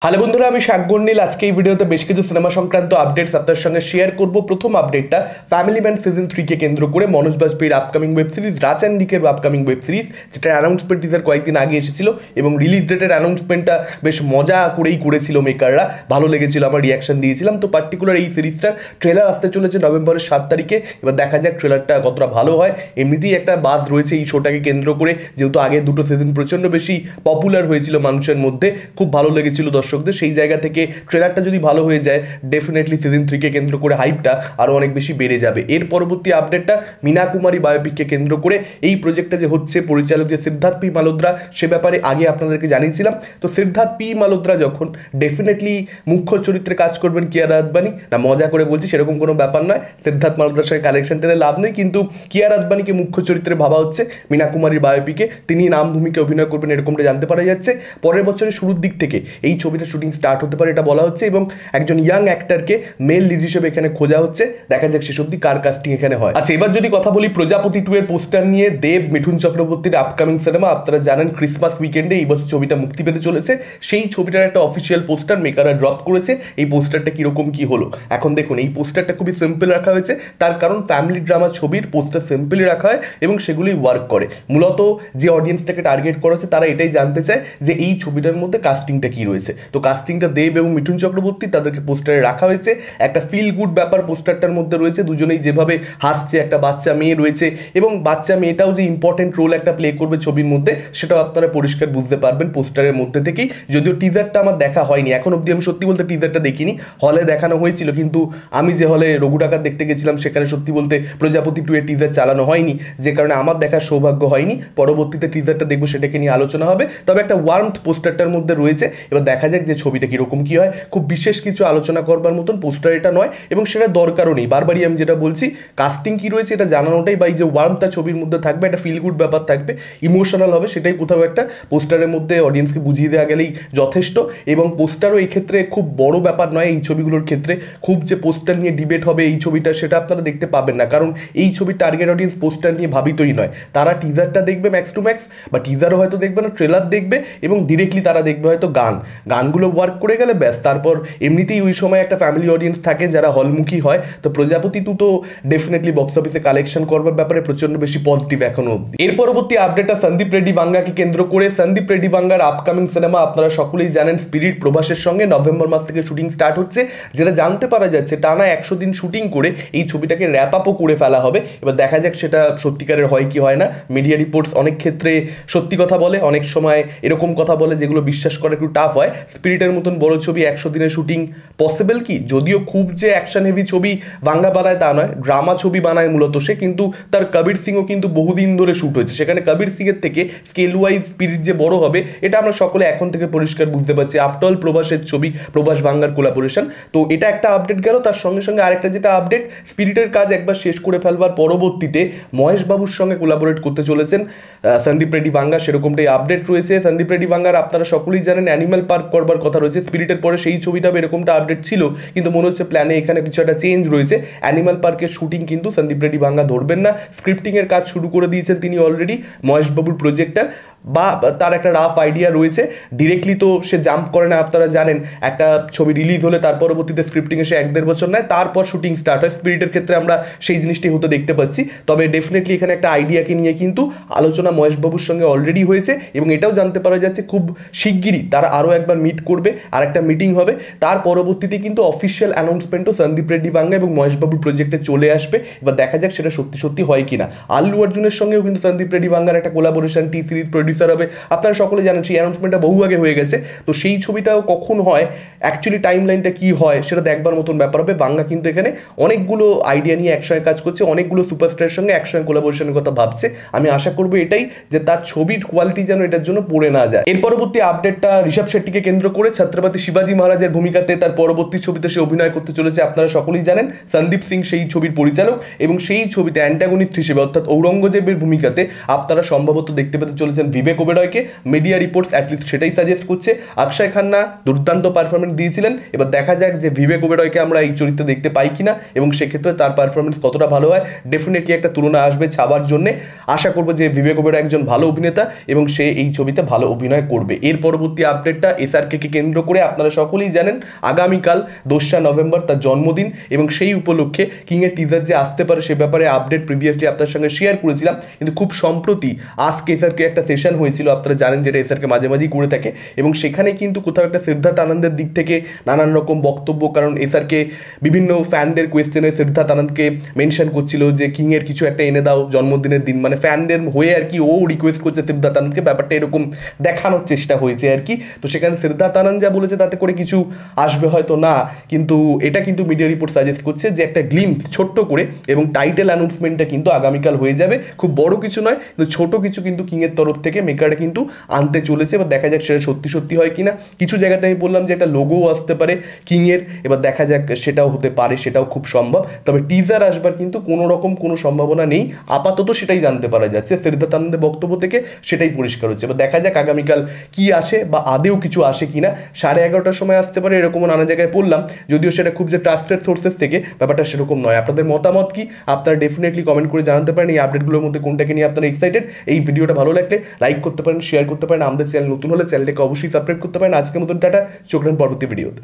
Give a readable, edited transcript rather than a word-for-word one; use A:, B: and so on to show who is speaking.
A: Hello বন্ধুরা, আমি শাকগুন নীল। আজকে এই ভিডিওতে বেশ কিছু সিনেমা সংক্রান্ত আপডেটস আপনার সঙ্গে শেয়ার করব। প্রথম আপডেটটা ফ্যামিলি ম্যান সিজন 3 কে কেন্দ্র করে মনোজ বাজপেয়ীর upcoming web series Raj and নিকের আপকামিং ওয়েব সিরিজ, যেটার অ্যানাউন্সমেন্ট টিজার কয়েকদিন আগে এসেছিল এবং রিলিজ ডেটের অ্যানাউন্সমেন্টটা বেশ মজা করেই করেছিল মেকাররা। ভালো লেগেছিল, আমার রিয়াকশন দিয়েছিলাম। তো পার্টিকুলার এই সিরিজটার ট্রেলার আসতে চলেছে নভেম্বরের 7 তারিখে। এবার দেখা যাক ট্রেলারটা কতটা ভালো হয়। এমনিতেই একটা বাজ রয়েছে এই শোটাকে কেন্দ্র করে, যেহেতু আগে দুটো সিজন প্রচণ্ড বেশি পপুলার হয়েছিল মানুষের মধ্যে, খুব ভালো লেগেছিল দর্শকদের। সেই জায়গা থেকে ট্রেলারটা যদি ভালো হয়ে যায়, ডেফিনেটলি সিজন 3 কে কেন্দ্র করে হাইপটা আরও অনেক বেশি বেড়ে যাবে। এর পরবর্তী আপডেটটা মীনা কুমারী বায়োপিককে কেন্দ্র করে। এই প্রজেক্টটা যে হচ্ছে, পরিচালক যে সিদ্ধার্থ পি মালহোত্রা, সে ব্যাপারে আগে আপনাদেরকে জানিয়েছিলাম। তো সিদ্ধার্থ পি মালহোত্রা যখন ডেফিনেটলি মুখ্য চরিত্রে কাজ করবেন কিয়ারা আদবানি, না মজা করে বলছি, সেরকম কোনো ব্যাপার নয়। সিদ্ধার্থ মালহোত্রার সঙ্গে কালেকশন টেনে লাভ নেই, কিন্তু কিয়ারা আদবানিকে মুখ্য চরিত্রে ভাবা হচ্ছে মীনা কুমারীর বায়োপিকে। তিনি নাম ভূমিকা অভিনয় করবেন এরকমটা জানতে পারা যাচ্ছে। পরের বছরের শুরুর দিক থেকে এই ছবিটা শুটিং স্টার্ট হতে পারে, এটা বলা হচ্ছে। এবং একজন ইয়াং অ্যাক্টরকে মেল লিড হিসেবে এখানে খোঁজা হচ্ছে। দেখা যাক শেষ অব্দি কার কাস্টিং এখানে হয়। আচ্ছা, এবার যদি কথা বলি প্রজাপতি 2 এর পোস্টার নিয়ে। দেব মিঠুন চক্রবর্তীর আপকামিং সিনেমা, আপনারা জানেন ক্রিসমাস উইকেন্ডে এই বছর ছবিটা মুক্তি পেতে চলেছে। সেই ছবিটার একটা অফিসিয়াল পোস্টার মেকাররা ড্রপ করেছে। এই পোস্টারটা কিরকম কি হলো, এখন দেখুন। এই পোস্টারটা খুবই সিম্পল রাখা হয়েছে, তার কারণ ফ্যামিলি ড্রামা ছবির পোস্টার সিম্পলি রাখা হয় এবং সেগুলোই ওয়ার্ক করে। মূলত যে অডিয়েন্সটাকে টার্গেট করা হচ্ছে, তারা এটাই জানতে চায় যে এই ছবিটার মধ্যে কাস্টিংটা কি রয়েছে। তো কাস্টিংটা দেব এবং মিঠুন চক্রবর্তী, তাদেরকে পোস্টারে রাখা হয়েছে। একটা ফিল গুড ব্যাপার পোস্টারটার মধ্যে রয়েছে। দুজনেই যেভাবে হাসছে, একটা বাচ্চা মেয়ে রয়েছে এবং বাচ্চা মেয়েটাও যে ইম্পর্টেন্ট রোল একটা প্লে করবে ছবির মধ্যে, সেটাও আপনারা পরিষ্কার বুঝতে পারবেন পোস্টারের মধ্যে থেকেই। যদিও টিজারটা আমার দেখা হয়নি এখন অব্দি, আমি সত্যি বলতে টিজারটা দেখিনি। হলে দেখানো হয়েছিল, কিন্তু আমি যে হলে রঘু ডাকাত দেখতে গেছিলাম, সেখানে সত্যি বলতে প্রজাপতি 2 এর টিজার চালানো হয়নি, যে কারণে আমার দেখার সৌভাগ্য হয়নি। পরবর্তীতে টিজারটা দেখবো, সেটাকে নিয়ে আলোচনা হবে। তবে একটা ওয়ার্মথ পোস্টারটার মধ্যে রয়েছে। এবার দেখা যাক যে ছবিটা কীরকম কী হয়। খুব বিশেষ কিছু আলোচনা করবার মতন পোস্টার এটা নয়, এবং সেটা দরকারও নেই। বারবারই আমি যেটা বলছি, কাস্টিং কী রয়েছে এটা জানানোটাই, বা এই যে ওয়ার্মটা ছবির মধ্যে থাকবে, একটা ফিল গুড ব্যাপার থাকবে, ইমোশনাল হবে, সেটাই কোথাও একটা পোস্টারের মধ্যে অডিয়েন্সকে বুঝিয়ে দেওয়া গেলেই যথেষ্ট। এবং পোস্টারও এই ক্ষেত্রে খুব বড় ব্যাপার নয়। এই ছবিগুলোর ক্ষেত্রে খুব যে পোস্টার নিয়ে ডিবেট হবে এই ছবিটা, সেটা আপনারা দেখতে পাবেন না, কারণ এই ছবির টার্গেট অডিয়েন্স পোস্টার নিয়ে ভাবিতই নয়। তারা টিজারটা দেখবে ম্যাক্স টু ম্যাক্স, বা টিজারও হয়তো দেখবে না, ট্রেলার দেখবে, এবং ডিরেক্টলি তারা দেখবে হয়তো গানগুলো ওয়ার্ক করে গেলে ব্যাস। তারপর এমনিতেই ওই সময় একটা ফ্যামিলি অডিয়েন্স থাকে যারা হলমুখী হয়। তো প্রজাপতি 2 তো ডেফিনেটলি বক্স অফিসে কালেকশন করবার ব্যাপারে প্রচন্ড বেশি পজিটিভ এখনো অব্দি। এর পরবর্তী আপডেটটা সন্দীপ রেড্ডি ভাঙ্গাকে কেন্দ্র করে। সন্দীপ রেড্ডি ভাঙ্গার আপকামিং সিনেমা, আপনারা সকলেই জানেন স্পিরিট, প্রভাসের সঙ্গে নভেম্বর মাস থেকে শুটিং স্টার্ট হচ্ছে। যেটা জানতে পারা যাচ্ছে, টানা 100 দিন শুটিং করে এই ছবিটাকে র্যাপ আপও করে ফেলা হবে। এবার দেখা যাক সেটা সত্যিকারের হয় কি হয় না। মিডিয়া রিপোর্টস অনেক ক্ষেত্রে সত্যি কথা বলে, অনেক সময় এরকম কথা বলে যেগুলো বিশ্বাস করা একটু টাফ হয়। স্পিরিটের মতন বড় ছবি 100 দিনের শুটিং পসিবল কি? যদিও খুব যে অ্যাকশন হেভি ছবি বাংলা বানায় তা নয়, ড্রামা ছবি বানায় মূলত সে, কিন্তু তার কবির সিংও কিন্তু বহুদিন ধরে শ্যুট হয়েছে। সেখানে কবির সিংয়ের থেকে স্কেল ওয়াইজ স্পিরিট যে বড় হবে, এটা আমরা সকলে এখন থেকে পরিষ্কার বুঝতে পারছি। আফটার অল প্রভাসের ছবি, প্রভাস বাংলার কোলাবোরেশন। তো এটা একটা আপডেট গেল। তার সঙ্গে সঙ্গে আরেকটা যেটা আপডেট, স্পিরিটের কাজ একবার শেষ করে ফেলবার পরবর্তীতে মহেশ বাবুর সঙ্গে কোলাবোরেট করতে চলেছেন সন্দীপ রেড্ডি ভাঙ্গা, সেরকমটাই আপডেট রয়েছে। সন্দীপ রেড্ডি ভাঙ্গার আপনারা সকলেই জানেন অ্যানিমাল পার্ক করবার কথা রয়েছে। স্পিরিটের পরে সেই ছবিটা এরকমটা আপডেট ছিল, কিন্তু মনে হচ্ছে প্ল্যানে এখানে কিছু একটা চেঞ্জ রয়েছে। অ্যানিমাল পার্কের শুটিং কিন্তু সন্দীপ রেড্ডি ভাঙ্গা ধরবেন না। স্ক্রিপ্টিংয়ের কাজ শুরু করে দিয়েছেন তিনি অলরেডি, মহেশবাবুর প্রজেক্টার, বা তার একটা রাফ আইডিয়া রয়েছে। ডিরেক্টলি তো সে জাম্প করে না, আপনারা জানেন একটা ছবি রিলিজ হলে তার পরবর্তীতে স্ক্রিপ্টিং এসে 1-1.5 বছর নেয়, তারপর শুটিং স্টার্ট হয়। স্পিরিটের ক্ষেত্রে আমরা সেই জিনিসটি হতে দেখতে পাচ্ছি। তবে ডেফিনেটলি এখানে একটা আইডিয়াকে নিয়ে কিন্তু আলোচনা মহেশবাবুর সঙ্গে অলরেডি হয়েছে, এবং এটাও জানতে পারা যাচ্ছে খুব শিগগিরই তারা আরও একবার মিট করবে, আর একটা মিটিং হবে। তার পরবর্তীতে কিন্তু অফিসিয়াল অ্যানাউন্সমেন্টও সন্দীপ রেড্ডি ভাঙ্গা এবং মহেশবাবুর প্রজেক্টে চলে আসবে। এবার দেখা যাক সেটা সত্যি সত্যি হয় কিনা। আল্লু অর্জুনের সঙ্গেও কিন্তু সন্দীপ রেড্ডি ভাঙ্গার একটা কোলাবোরেশন, টি সিরিজ প্রডিউসার হবে। আপনারা সকলে জানেন সেই অ্যানাউন্সমেন্টটা বহু আগে হয়ে গেছে। তো সেই ছবিটাও কখন হয়, অ্যাকচুয়ালি টাইম লাইনটা কী হয়, সেটা দেখবার মতন ব্যাপার হবে। বাংলা কিন্তু এখানে অনেকগুলো আইডিয়া নিয়ে একসঙ্গে কাজ করছে, অনেকগুলো সুপারস্টারের সঙ্গে একসঙ্গে কোলাবোরেশনের কথা ভাবছে। আমি আশা করবো এটাই, যে তার ছবির কোয়ালিটি যেন এটার জন্য পড়ে না যায়। এর পরবর্তী আপডেটটা ঋষভ শেট্টিকে কেন্দ্র করে। ছত্রপতি শিবাজি মহারাজের ভূমিকাতে তার পরবর্তী ছবিতে সে অভিনয় করতে চলেছে। আপনারা সকলেই জানেন সন্দীপ সিং সেই ছবির পরিচালক, এবং সেই ছবিতে অ্যান্টাগনিস্ট হিসেবে অর্থাৎ ঔরঙ্গজেবের ভূমিকাতে আপনারা সম্ভবত দেখতে পেতে চলেছেন বিবেক ওবেরয়কে। মিডিয়া রিপোর্টস অ্যাটলিস্ট সেটাই সাজেস্ট করছে। অক্ষয় খান্না দুর্দান্ত পারফরমেন্স দিয়েছিলেন। এবার দেখা যাক যে বিবেক ওবেরয়কে আমরা এই চরিত্রে দেখতে পাই কিনা, এবং সেক্ষেত্রে তার পারফরমেন্স কতটা ভালো হয়। ডেফিনেটলি একটা তুলনা আসবে ছাবার জন্যে। আশা করবো যে বিবেক ওবেরয় একজন ভালো অভিনেতা এবং সে এই ছবিতে ভালো অভিনয় করবে। এর পরবর্তী আপডেটটা SRK কে কেন্দ্র করে আপনারা সকলেই জানেন আগামীকাল 2 নভেম্বর তার জন্মদিন, এবং সেই উপলক্ষে কিংয়ের টিজার যে আসতে পারে সে ব্যাপারে আপডেট প্রিভিয়াসলি আপনার সঙ্গে শেয়ার করেছিলাম। কিন্তু খুব সম্প্রতি আজকে এসআরকে একটা সেশন হয়েছিল, আপনারা জানেন যেটা এসআরকে মাঝে মাঝেই করে থাকে, এবং সেখানে কিন্তু কোথাও একটা সিদ্ধার্থ আনন্দের দিক থেকে নানান রকম বক্তব্য, কারণ এসআরকে বিভিন্ন ফ্যানদের কোয়েশ্চেনে সিদ্ধার্থ আনন্দকে মেনশন করছিল যে কিংয়ের কিছু একটা এনে দাও জন্মদিনের দিন, মানে ফ্যানদের হয়ে আর কি ও রিকোয়েস্ট করছে সিদ্ধার্থ আনন্দকে, ব্যাপারটা এরকম দেখানোর চেষ্টা হয়েছে আর কি। তো সেখানে সিদ্ধার্থ আনন্দ যা বলেছে তাতে করে কিছু আসবে হয়তো না, কিন্তু এটা কিন্তু মিডিয়া রিপোর্ট সাজেস্ট করছে যে একটা গ্লিম্পস ছোট্ট করে, এবং টাইটেল অ্যানাউন্সমেন্টটা কিন্তু আগামীকাল হয়ে যাবে, খুব বড় কিছু নয় কিন্তু ছোট কিছু কিন্তু কিংয়ের তরফ থেকে মেকাররা কিন্তু আনতে চলেছে। এবার দেখা যাক সেটা সত্যি সত্যি হয় কিনা। কিছু জায়গাতে আমি বললাম যে একটা লোগোও আসতে পারে কিংয়ের, এবার দেখা যাক সেটাও হতে পারে, সেটাও খুব সম্ভব। তবে টিজার আসবার কিন্তু কোনো রকম কোনো সম্ভাবনা নেই আপাতত, সেটাই জানতে পারা যাচ্ছে সিদ্ধার্থ আনন্দের বক্তব্য থেকে, সেটাই পরিষ্কার হচ্ছে। এবার দেখা যাক আগামীকাল কি আসে বা আদেও কিছু আসে কিনা। 11:30টার সময় আসতে পারে এরকমও নানা জায়গায় পড়লাম, যদিও সেটা খুব যে ট্রাস্টেড সোর্সেস থেকে, ব্যাপারটা সেরকম নয়। আপনাদের মতামত কি আপনারা ডেফিনেটলি কমেন্ট করে জানাতে পারেন। এই আপডেটগুলোর মধ্যে কোনটাকে নিয়ে আপনারা এক্সাইটেড। এই ভিডিওটা ভালো লাগলে লাইক করতে পারেন, শেয়ার করতে পারেন, আমাদের চ্যানেল নতুন হলে চ্যানেলটাকে অবশ্যই সাবস্ক্রাইব করতে পারেন। আজকের মতন টাটা, চোখ রাখুন পরবর্তী ভিডিওতে।